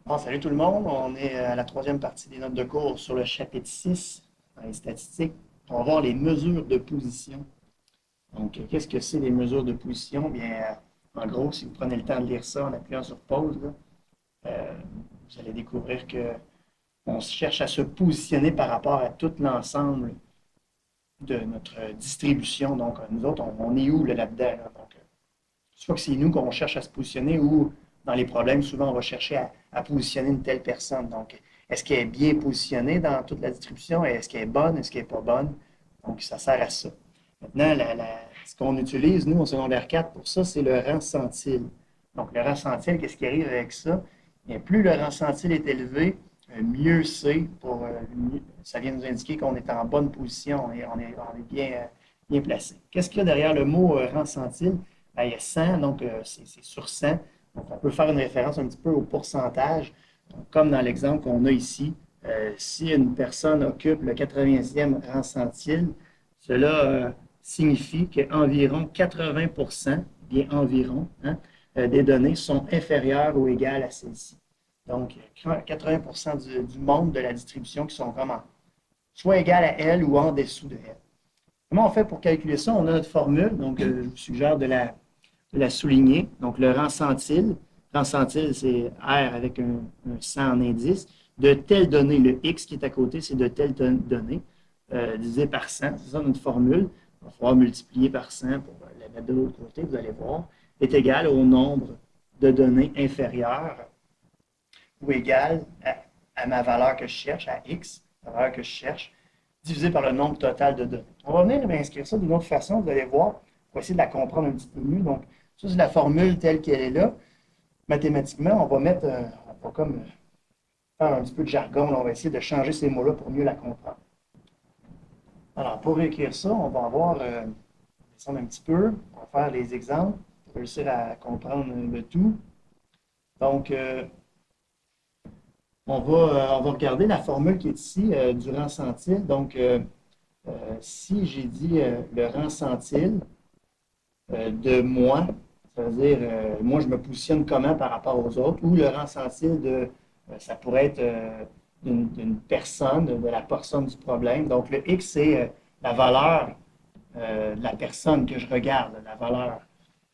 Bon, salut tout le monde, on est à la troisième partie des notes de cours sur le chapitre 6 dans les statistiques. On va voir les mesures de position. Donc, qu'est-ce que c'est les mesures de position? Bien, en gros, si vous prenez le temps de lire ça en appuyant sur pause, là, euh, vous allez découvrir que on cherche à se positionner par rapport à tout l'ensemble de notre distribution. Donc, nous autres, on est où là-dedans? Là? Donc, soit que c'est nous qu'on cherche à se positionner ou dans les problèmes, souvent on va chercher à positionner une telle personne. Donc, est-ce qu'elle est bien positionnée dans toute la distribution? Est-ce qu'elle est bonne? Est-ce qu'elle n'est pas bonne? Donc, ça sert à ça. Maintenant, ce qu'on utilise, nous, au secondaire 4, pour ça, c'est le rang centile. Donc, le rang centile, qu'est-ce qui arrive avec ça? Bien, plus le rang centile est élevé, mieux c'est pour. Ça vient nous indiquer qu'on est en bonne position, on est bien, bien placé. Qu'est-ce qu'il y a derrière le mot rang centile? Ben, il y a 100, donc c'est sur 100. Donc, on peut faire une référence un petit peu au pourcentage. Donc, comme dans l'exemple qu'on a ici, si une personne occupe le 80e rang centile, cela signifie qu'environ 80%, bien environ, hein, des données sont inférieures ou égales à celles-ci. Donc, 80% du monde de la distribution qui sont comme soit égales à elle ou en dessous de elle. Comment on fait pour calculer ça? On a notre formule, donc je vous suggère de la souligner. Donc, le rang centile. Rang centile, c'est R avec un 100 en indice. De telle donnée, le X qui est à côté, c'est de telle donnée, divisé par 100. C'est ça notre formule. Il va falloir multiplier par 100 pour la mettre de l'autre côté, vous allez voir, est égal au nombre de données inférieures ou égal à ma valeur que je cherche, à X, la valeur que je cherche, divisé par le nombre total de données. On va venir inscrire ça d'une autre façon, vous allez voir, pour essayer de la comprendre un petit peu mieux. Donc, ça, c'est la formule telle qu'elle est là. Mathématiquement, on va mettre, on va comme faire un petit peu de jargon, là, on va essayer de changer ces mots-là pour mieux la comprendre. Alors, pour écrire ça, on va avoir, descendre un petit peu, on va faire les exemples pour réussir à comprendre le tout. Donc, on va regarder la formule qui est ici du rang centile. Donc, si j'ai dit le rang centile de moi, ça veut dire moi, je me positionne comment par rapport aux autres, ou le rang centile de, ça pourrait être d'une personne, de la personne du problème. Donc, le X, c'est la valeur de la personne que je regarde, la valeur.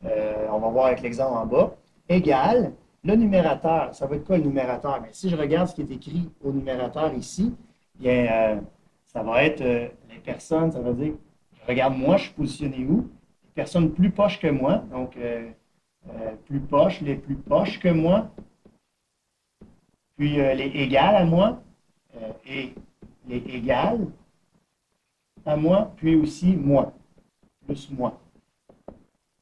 On va voir avec l'exemple en bas, égale le numérateur. Ça va être quoi le numérateur? Mais si je regarde ce qui est écrit au numérateur ici, bien, ça va être les personnes, ça veut dire, je regarde moi, je suis positionné où? Les personnes plus poches que moi, donc plus poches, les plus poches que moi, puis les égales à moi, et les égales à moi, puis aussi moi, plus moi.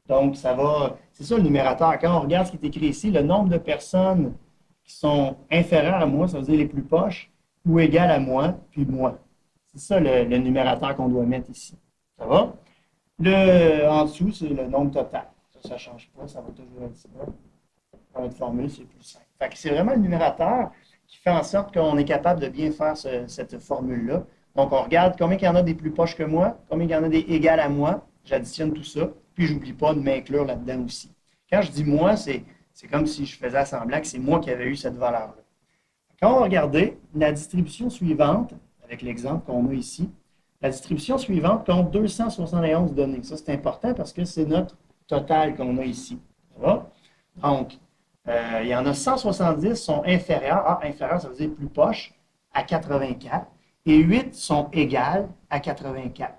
Donc, c'est ça le numérateur. Quand on regarde ce qui est écrit ici, le nombre de personnes qui sont inférieures à moi, ça veut dire les plus poches, ou égales à moi, puis moi. C'est ça le numérateur qu'on doit mettre ici. Ça va? En dessous, c'est le nombre total. Ça ne change pas, ça va toujours être ça. Pour notre formule, c'est plus simple. Fait que c'est vraiment le numérateur qui fait en sorte qu'on est capable de bien faire cette formule-là. Donc, on regarde combien il y en a des plus poches que moi, combien il y en a des égales à moi, j'additionne tout ça, puis j'oublie pas de m'inclure là-dedans aussi. Quand je dis moi, c'est comme si je faisais semblant que c'est moi qui avais eu cette valeur-là. Quand on va regarder la distribution suivante, avec l'exemple qu'on a ici, la distribution suivante compte 271 données. Ça, c'est important parce que c'est notre total qu'on a ici. Ça va? Donc, il y en a 170 sont inférieurs. Ah, inférieurs, ça veut dire plus poche, à 84. Et 8 sont égales à 84.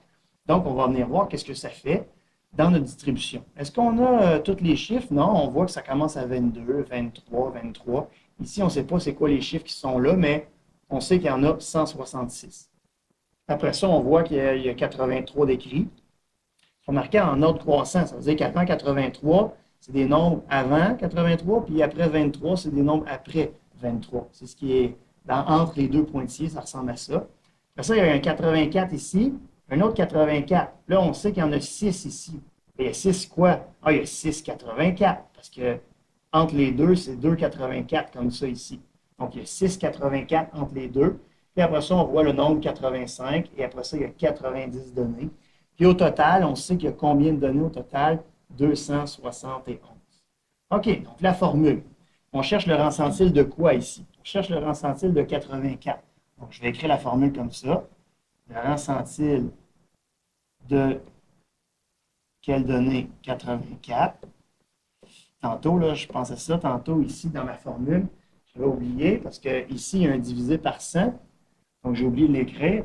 Donc, on va venir voir qu'est-ce que ça fait dans notre distribution. Est-ce qu'on a tous les chiffres? Non, on voit que ça commence à 22, 23, 23. Ici, on ne sait pas c'est quoi les chiffres qui sont là, mais on sait qu'il y en a 166. Après ça, on voit qu'il y a 83 d'écrits. Ils sont marqués en ordre croissant. Ça veut dire qu'avant 83, c'est des nombres avant 83, puis après 23, c'est des nombres après 23. C'est ce qui est entre les deux pointillés, ça ressemble à ça. Après ça, il y a un 84 ici, un autre 84. Là, on sait qu'il y en a 6 ici. Et il y a 6 quoi? Ah, il y a 6 84, parce que entre les deux, c'est 2 84 comme ça ici. Donc, il y a 6 84 entre les deux. Puis après ça, on voit le nombre 85, et après ça, il y a 90 données. Puis au total, on sait qu'il y a combien de données au total? 271. OK, donc la formule. On cherche le rang centile de quoi ici? On cherche le rang centile de 84. Donc, je vais écrire la formule comme ça. Le rang centile de quelle donnée? 84. Tantôt, là, je pensais ça, tantôt, ici, dans ma formule, j'avais oublié, parce que ici, il y a un divisé par 100. Donc, j'ai oublié de l'écrire.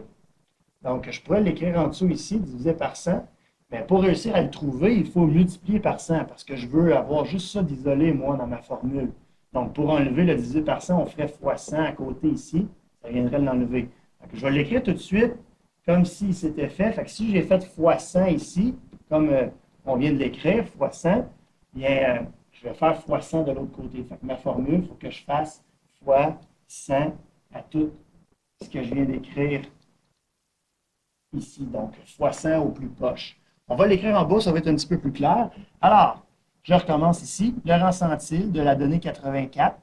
Donc, je pourrais l'écrire en dessous ici, divisé par 100. Mais pour réussir à le trouver, il faut multiplier par 100, parce que je veux avoir juste ça d'isolé, moi, dans ma formule. Donc, pour enlever le divisé par 100, on ferait fois 100 à côté ici. Ça viendrait de l'enlever. Je vais l'écrire tout de suite, comme si c'était fait. Fait que si j'ai fait fois 100 ici, comme on vient de l'écrire, fois 100, bien, je vais faire fois 100 de l'autre côté. Fait que ma formule, il faut que je fasse fois 100 à tout ce que je viens d'écrire ici. Donc, fois 100 au plus proche. On va l'écrire en bas, ça va être un petit peu plus clair. Alors, je recommence ici. Le rang centile de la donnée 84.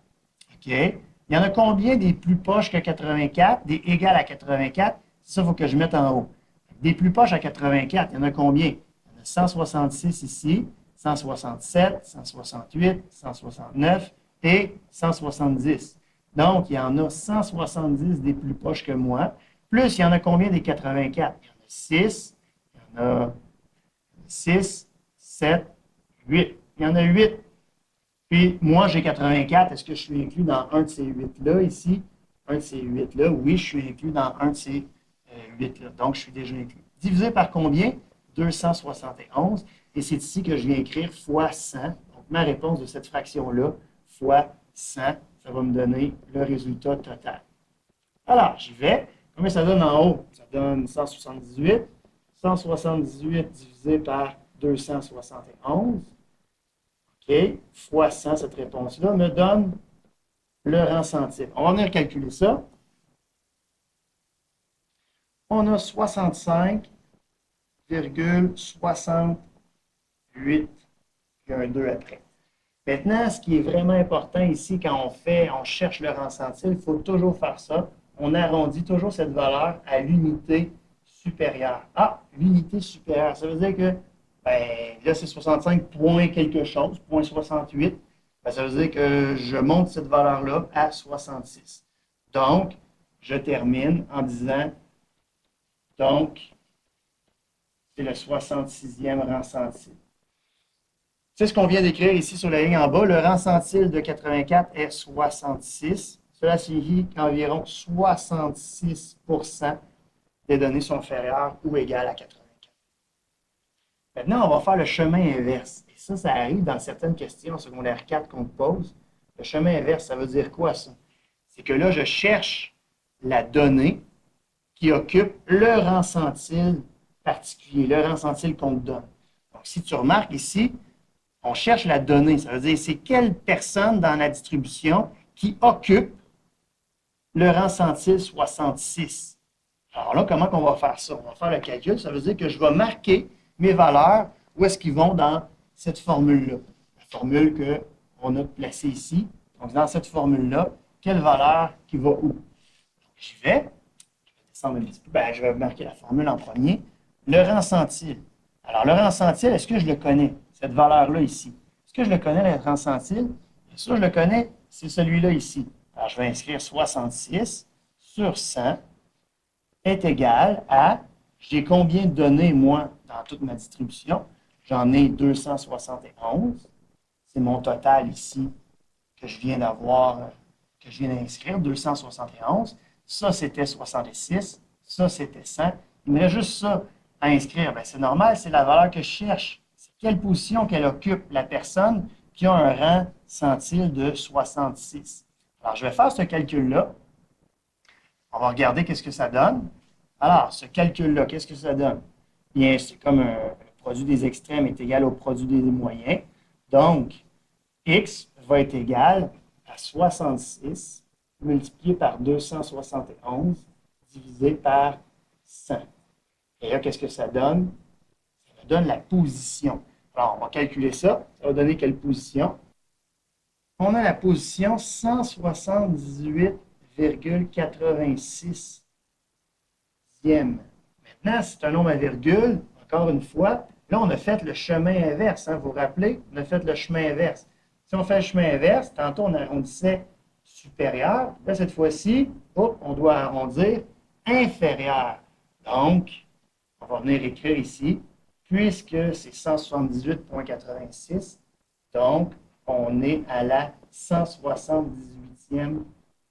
OK. Il y en a combien des plus proches que 84, des égales à 84? Ça, il faut que je mette en haut. Des plus proches à 84, il y en a combien? Il y en a 166 ici, 167, 168, 169 et 170. Donc, il y en a 170 des plus proches que moi. Plus, il y en a combien des 84? Il y en a 6, il y en a 6, 7, 8. Il y en a 8. Puis, moi, j'ai 84. Est-ce que je suis inclus dans un de ces 8-là ici? Un de ces 8-là, oui, je suis inclus dans un de ces 8-là. Donc, je suis déjà inclus. Divisé par combien? 271. Et c'est ici que je viens écrire fois 100. Donc, ma réponse de cette fraction-là, fois 100, ça va me donner le résultat total. Alors, j'y vais. Combien ça donne en haut? Ça donne 178. 178 divisé par 271. OK, fois 100, cette réponse-là me donne le rang centile. On va venir calculer ça. On a 65,68, puis un 2 après. Maintenant, ce qui est vraiment important ici, quand on cherche le rang centile, il faut toujours faire ça. On arrondit toujours cette valeur à l'unité supérieure. Ah, l'unité supérieure, ça veut dire que ben, là, c'est 65 point quelque chose, point 68. Ben, ça veut dire que je monte cette valeur-là à 66. Donc, je termine en disant, donc, c'est le 66e rang centile. C'est ce qu'on vient d'écrire ici sur la ligne en bas. Le rang centile de 84 est 66. Cela signifie qu'environ 66 des données sont inférieures ou égales à 84. Maintenant, on va faire le chemin inverse. Et ça arrive dans certaines questions en secondaire 4 qu'on te pose. Le chemin inverse, ça veut dire quoi ça? C'est que là, je cherche la donnée qui occupe le rang centile particulier, le rang centile qu'on te donne. Donc, si tu remarques ici, on cherche la donnée. Ça veut dire c'est quelle personne dans la distribution qui occupe le rang centile 66. Alors là, comment on va faire ça? On va faire le calcul. Ça veut dire que je vais marquer mes valeurs où est-ce qu'ils vont dans cette formule-là. La formule qu'on a placée ici. Donc, dans cette formule-là, quelle valeur qui va où? Donc, j'y vais. Je vais descendre un petit peu. Ben, je vais marquer la formule en premier. Le rang centile. Alors, le rang centile, est-ce que je le connais? Cette valeur-là ici. Est-ce que je le connais, le rang centile? Bien sûr, je le connais. C'est celui-là ici. Alors, je vais inscrire 66 sur 100 est égal à, j'ai combien de données, moi, dans toute ma distribution? J'en ai 271. C'est mon total ici que je viens d'avoir, que je viens d'inscrire, 271. Ça, c'était 66. Ça, c'était 100. Il me reste juste ça à inscrire. Bien, c'est normal, c'est la valeur que je cherche. C'est quelle position qu'elle occupe, la personne qui a un rang centile de 66. Alors, je vais faire ce calcul-là. On va regarder qu'est-ce que ça donne. Alors, ce calcul-là, qu'est-ce que ça donne? Bien, c'est comme un produit des extrêmes est égal au produit des moyens. Donc, x va être égal à 66 multiplié par 271 divisé par 100. Et là, qu'est-ce que ça donne? Ça me donne la position. Alors, on va calculer ça. Ça va donner quelle position? On a la position 178,86. Maintenant, c'est un nombre à virgule, encore une fois. Là, on a fait le chemin inverse. Vous vous rappelez? On a fait le chemin inverse. Si on fait le chemin inverse, tantôt on arrondissait supérieur. Là, cette fois-ci, on doit arrondir inférieur. Donc, on va venir écrire ici, puisque c'est 178,86, donc on est à la 178e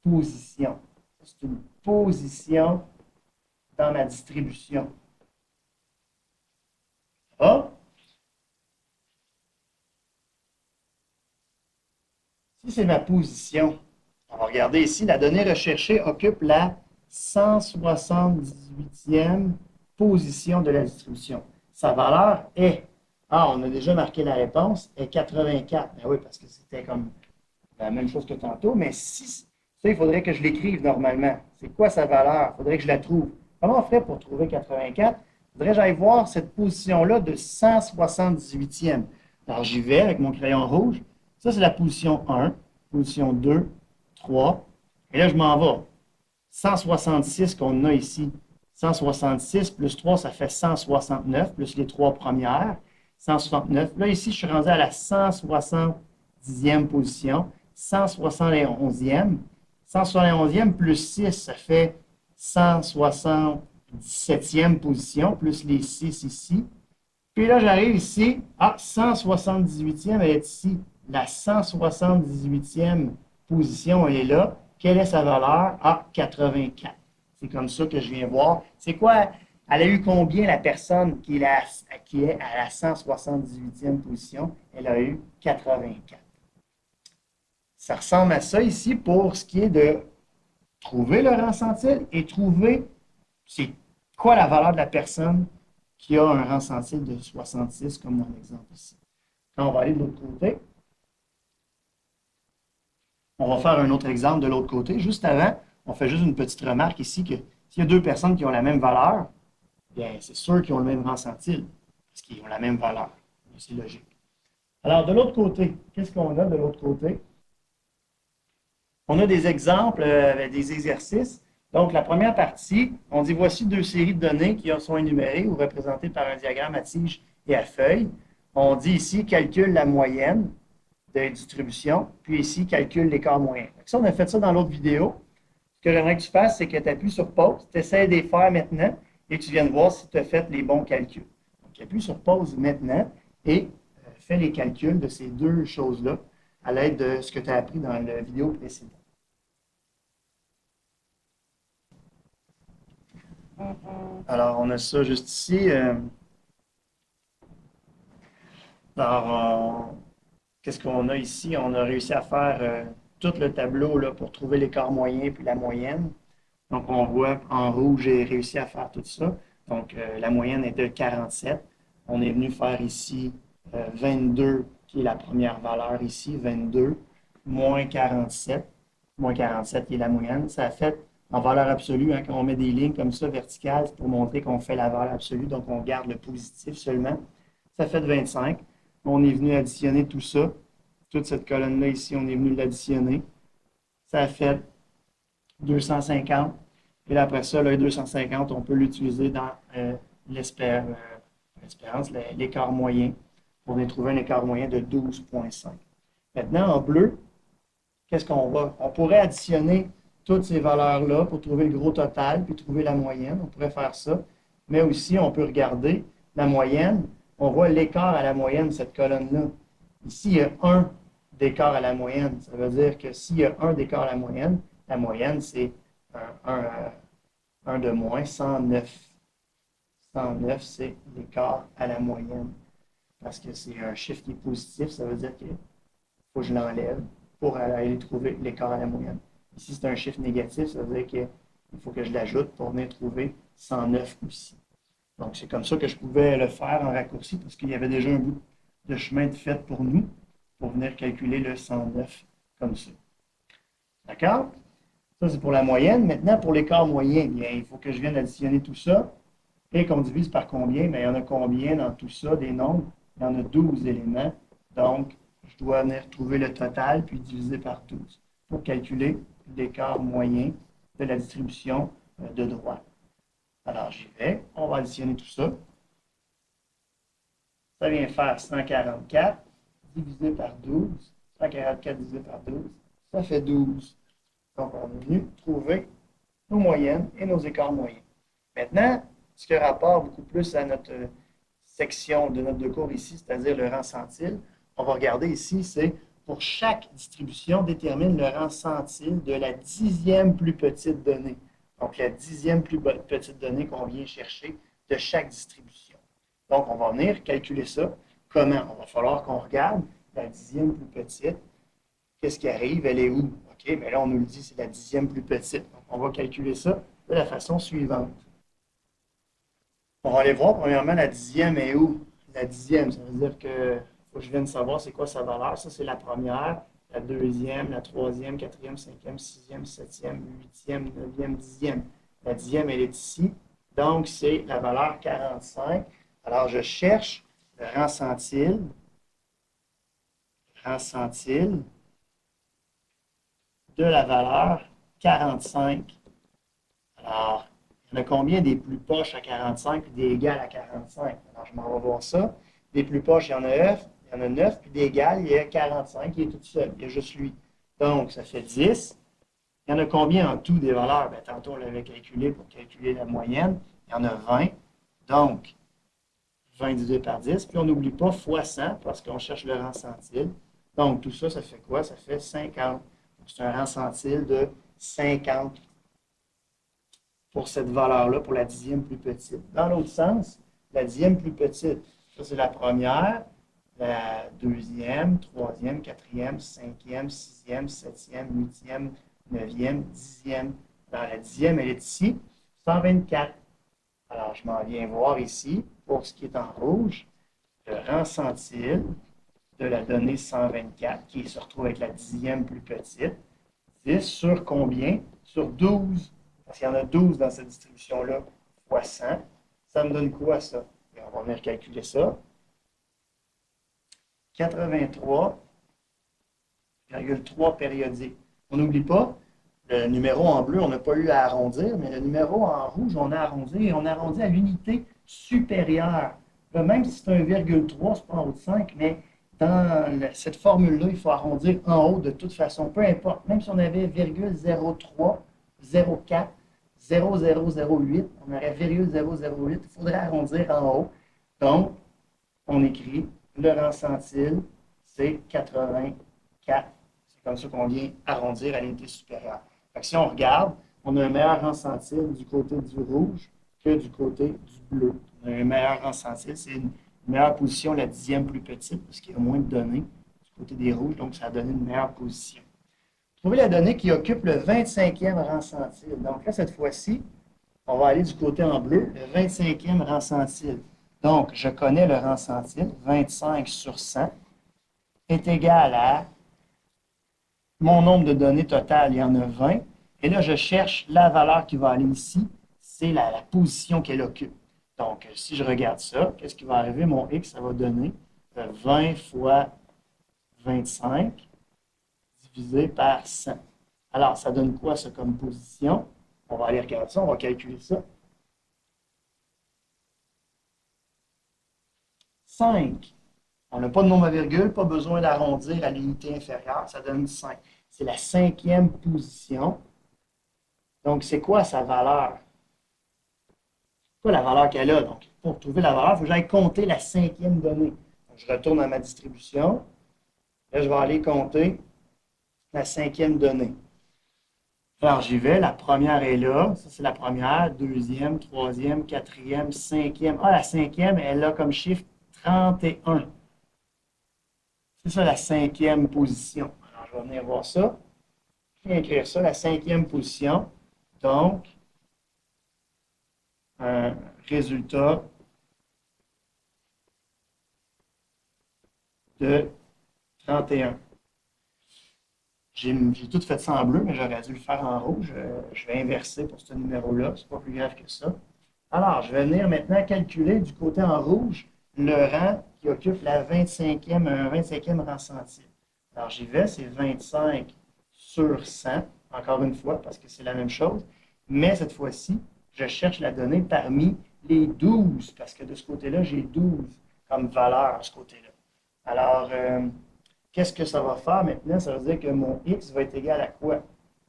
position. C'est une position dans ma distribution. Ah, si c'est ma position, on va regarder ici, la donnée recherchée occupe la 178e position de la distribution. Sa valeur est, on a déjà marqué la réponse, est 84. Ben oui, parce que c'était comme la même chose que tantôt, mais si ça, il faudrait que je l'écrive normalement. C'est quoi sa valeur? Il faudrait que je la trouve. Comment on ferait pour trouver 84? Il faudrait que j'aille voir cette position-là de 178e. Alors, j'y vais avec mon crayon rouge. Ça, c'est la position 1, position 2, 3. Et là, je m'en vais. 166 qu'on a ici. 166 plus 3, ça fait 169, plus les trois premières. 169. Là, ici, je suis rendu à la 170e position. 171e. 171e plus 6, ça fait 177e position, plus les 6 ici. Puis là, j'arrive ici. 178e, elle est ici. La 178e position, elle est là. Quelle est sa valeur? 84. C'est comme ça que je viens voir. C'est quoi? Elle a eu combien la personne qui est à la 178e position? Elle a eu 84. Ça ressemble à ça ici pour ce qui est de trouver le rang centile et trouver c'est quoi la valeur de la personne qui a un rang centile de 66, comme dans l'exemple ici. Quand on va aller de l'autre côté, on va faire un autre exemple de l'autre côté. Juste avant, on fait juste une petite remarque ici que s'il y a deux personnes qui ont la même valeur, bien, c'est sûr qu'ils ont le même rang centile, parce qu'ils ont la même valeur. C'est logique. Alors, de l'autre côté, qu'est-ce qu'on a de l'autre côté? On a des exemples, des exercices. Donc, la première partie, on dit voici deux séries de données qui sont énumérées ou représentées par un diagramme à tige et à feuille. On dit ici calcule la moyenne de distribution, puis ici calcule l'écart moyen. Ça, on a fait ça dans l'autre vidéo. Ce que j'aimerais que tu fasses, c'est que tu appuies sur pause, tu essaies de les faire maintenant et tu viennes voir si tu as fait les bons calculs. Donc, appuie sur pause maintenant et fais les calculs de ces deux choses-là à l'aide de ce que tu as appris dans la vidéo précédente. Alors, on a ça juste ici. Alors, qu'est-ce qu'on a ici? On a réussi à faire tout le tableau là, pour trouver l'écart moyen puis la moyenne. Donc, on voit en rouge, j'ai réussi à faire tout ça. Donc, la moyenne est de 47. On est venu faire ici 22, qui est la première valeur ici, 22, moins 47. Moins 47 qui est la moyenne. Ça a fait en valeur absolue, hein, quand on met des lignes comme ça verticales, c'est pour montrer qu'on fait la valeur absolue, donc on garde le positif seulement. Ça fait 25. On est venu additionner tout ça. Toute cette colonne-là ici, on est venu l'additionner. Ça a fait 250. Et là, après ça, le 250, on peut l'utiliser dans l'espérance, l'écart moyen, pour venir trouver un écart moyen de 12,5. Maintenant, en bleu, qu'est-ce qu'on va? On pourrait additionner toutes ces valeurs-là pour trouver le gros total, puis trouver la moyenne. On pourrait faire ça. Mais aussi, on peut regarder la moyenne. On voit l'écart à la moyenne de cette colonne-là. Ici, il y a 1 d'écart à la moyenne. Ça veut dire que s'il y a 1 d'écart à la moyenne, c'est 1 de moins, 109. 109, c'est l'écart à la moyenne. Parce que c'est un chiffre qui est positif, ça veut dire qu'il faut que je l'enlève pour aller trouver l'écart à la moyenne. Ici, c'est un chiffre négatif, ça veut dire qu'il faut que je l'ajoute pour venir trouver 109 aussi. Donc, c'est comme ça que je pouvais le faire en raccourci parce qu'il y avait déjà un bout de chemin de fait pour nous pour venir calculer le 109 comme ça. D'accord? Ça, c'est pour la moyenne. Maintenant, pour l'écart moyen, bien, il faut que je vienne additionner tout ça et qu'on divise par combien? Bien, il y en a combien dans tout ça, des nombres? Il y en a 12 éléments. Donc, je dois venir trouver le total puis diviser par 12 pour calculer l'écart moyen de la distribution de droite. Alors, j'y vais. On va additionner tout ça. Ça vient faire 144 divisé par 12. 144 divisé par 12, ça fait 12. Donc, on est venu trouver nos moyennes et nos écarts moyens. Maintenant, ce qui a rapport beaucoup plus à notre section de notes de cours ici, c'est-à-dire le rang centile, on va regarder ici, c'est pour chaque distribution, détermine le rang centile de la dixième plus petite donnée. Donc, la dixième plus petite donnée qu'on vient chercher de chaque distribution. Donc, on va venir calculer ça. Comment? On va falloir qu'on regarde la dixième plus petite. Qu'est-ce qui arrive? Elle est où? OK, mais là, on nous le dit, c'est la dixième plus petite. Donc, on va calculer ça de la façon suivante. On va aller voir, premièrement, la dixième est où? La dixième, ça veut dire que faut que je vienne savoir c'est quoi sa valeur. Ça, c'est la première, la deuxième, la troisième, quatrième, cinquième, sixième, septième, huitième, neuvième, dixième. La dixième, elle est ici. Donc, c'est la valeur 45. Alors, je cherche le rang centile de la valeur 45. Alors, il y en a combien des plus poches à 45 et des égales à 45? Alors, je m'en vais voir ça. Des plus poches, il y en a 9, puis des égales, il y a 45, il est tout seul. Il y a juste lui. Donc, ça fait 10. Il y en a combien en tout des valeurs? Bien, tantôt, on l'avait calculé pour calculer la moyenne. Il y en a 20. Donc, 20 divisé par 10. Puis, on n'oublie pas fois 100 parce qu'on cherche le rang centile. Donc, tout ça, ça fait quoi? Ça fait 50. C'est un rang centile de 50 pour cette valeur-là, pour la dixième plus petite. Dans l'autre sens, la dixième plus petite, ça c'est la première, la deuxième, troisième, quatrième, cinquième, sixième, septième, huitième, neuvième, dixième. Dans la dixième, elle est ici, 124. Alors, je m'en viens voir ici, pour ce qui est en rouge, le rang centile de la donnée 124, qui se retrouve avec la dixième plus petite. 10 sur combien? Sur 12. Parce qu'il y en a 12 dans cette distribution-là, fois 100. Ça me donne quoi, ça? Et on va venir calculer ça. 83,3 périodiques. On n'oublie pas, le numéro en bleu, on n'a pas eu à arrondir, mais le numéro en rouge, on a arrondi, et on a arrondi à l'unité supérieure. Là, même si c'est un virgule 3, c'est pas en haut de 5, mais dans cette formule-là, il faut arrondir en haut de toute façon, peu importe. Même si on avait virgule 03, 04, 0008, on aurait virgule 008, il faudrait arrondir en haut. Donc, on écrit le rang centile, c'est 84. C'est comme ça qu'on vient arrondir à l'unité supérieure. Fait que si on regarde, on a un meilleur rang centile du côté du rouge que du côté du bleu. On a un meilleur rang centile, c'est une meilleure position, la dixième plus petite, parce qu'il y a moins de données du côté des rouges, donc ça a donné une meilleure position. Trouvez la donnée qui occupe le 25e rang centile. Donc là, cette fois-ci, on va aller du côté en bleu, le 25e rang centile. Donc, je connais le rang centile, 25 sur 100 est égal à mon nombre de données total, il y en a 20. Et là, je cherche la valeur qui va aller ici, c'est la position qu'elle occupe. Donc, si je regarde ça, qu'est-ce qui va arriver? Mon X, ça va donner 20 fois 25 divisé par 100. Alors, ça donne quoi, ça, comme position? On va aller regarder ça, on va calculer ça. 5. On n'a pas de nombre à virgule, pas besoin d'arrondir à l'unité inférieure, ça donne 5. C'est la cinquième position. Donc, c'est quoi sa valeur? Pas la valeur qu'elle a. Donc, pour trouver la valeur, il faut que j'aille compter la cinquième donnée. Donc, je retourne à ma distribution. Là, je vais aller compter la cinquième donnée. Alors, j'y vais. La première est là. Ça, c'est la première. Deuxième, troisième, quatrième, cinquième. Ah, la cinquième, elle a comme chiffre 31. C'est ça, la cinquième position. Alors, je vais venir voir ça. Je vais écrire ça, la cinquième position. Donc, un résultat de 31. J'ai tout fait ça en bleu, mais j'aurais dû le faire en rouge. Je vais inverser pour ce numéro-là. C'est pas plus grave que ça. Alors, je vais venir maintenant calculer du côté en rouge le rang qui occupe la 25e rang centile. Alors, j'y vais, c'est 25 sur 100, encore une fois, parce que c'est la même chose. Mais cette fois-ci, je cherche la donnée parmi les 12, parce que de ce côté-là, j'ai 12 comme valeur de ce côté-là. Alors, Qu'est-ce que ça va faire maintenant? Ça veut dire que mon x va être égal à quoi?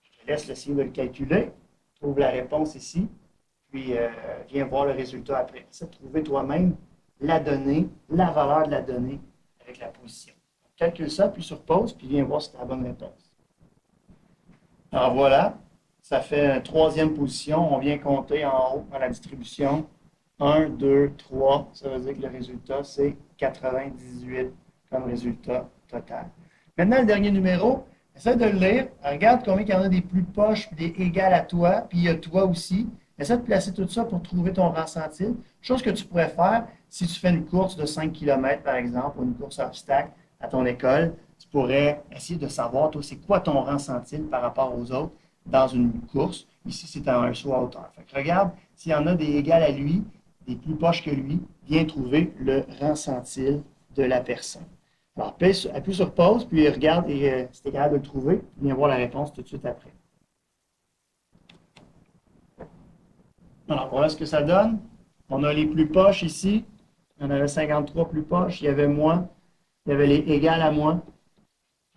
Je te laisse essayer de le calculer. Trouve la réponse ici, puis viens voir le résultat après. Essaie de trouver toi-même la donnée, la valeur de la donnée avec la position. Calcule ça, puis sur pause, puis viens voir si tu as la bonne réponse. Alors voilà, ça fait une troisième position. On vient compter en haut dans la distribution. 1, 2, 3. Ça veut dire que le résultat, c'est 98 comme résultat total. Maintenant, le dernier numéro, essaie de le lire. Regarde combien il y en a des plus poches, puis des égales à toi, puis il y a toi aussi. Essaie de placer tout ça pour trouver ton rang centile. Chose que tu pourrais faire si tu fais une course de 5 km, par exemple, ou une course à obstacle à ton école. Tu pourrais essayer de savoir, toi, c'est quoi ton rang centile par rapport aux autres dans une course. Ici, c'est un saut à hauteur. Fait que regarde s'il y en a des égales à lui, des plus poches que lui, viens trouver le rang centile de la personne. Alors, appuie sur pause, puis regarde et si tu es capable de le trouver, viens voir la réponse tout de suite après. Alors, voilà ce que ça donne. On a les plus poches ici. Il y en avait 53 plus poches. Il y avait moi. Il y avait les égales à moi.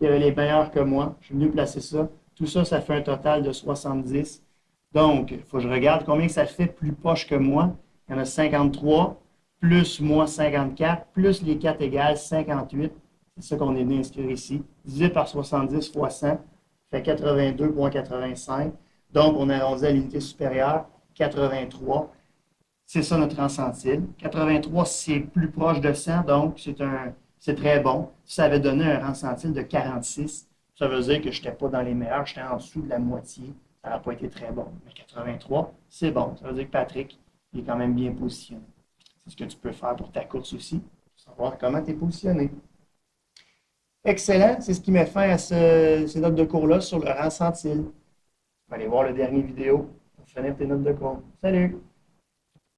Il y avait les meilleurs que moi. Je suis venu placer ça. Tout ça, ça fait un total de 70. Donc, il faut que je regarde combien ça fait plus poche que moi. Il y en a 53, plus moi 54, plus les 4 égales 58. C'est ça qu'on est venu inscrire ici. Divisé par 70 fois 100, fait 82,85. Donc, on arrondit à l'unité supérieure, 83. C'est ça notre rang centile. 83, c'est plus proche de 100, donc c'est très bon. Si ça avait donné un rang centile de 46, ça veut dire que je n'étais pas dans les meilleurs, j'étais en dessous de la moitié. Ça n'aurait pas été très bon. Mais 83, c'est bon. Ça veut dire que Patrick, il est quand même bien positionné. C'est ce que tu peux faire pour ta course aussi, pour savoir comment tu es positionné. Excellent, c'est ce qui met fin à ces notes de cours-là sur le rang centile. Allez voir le dernier vidéo pour finir tes notes de cours. Salut!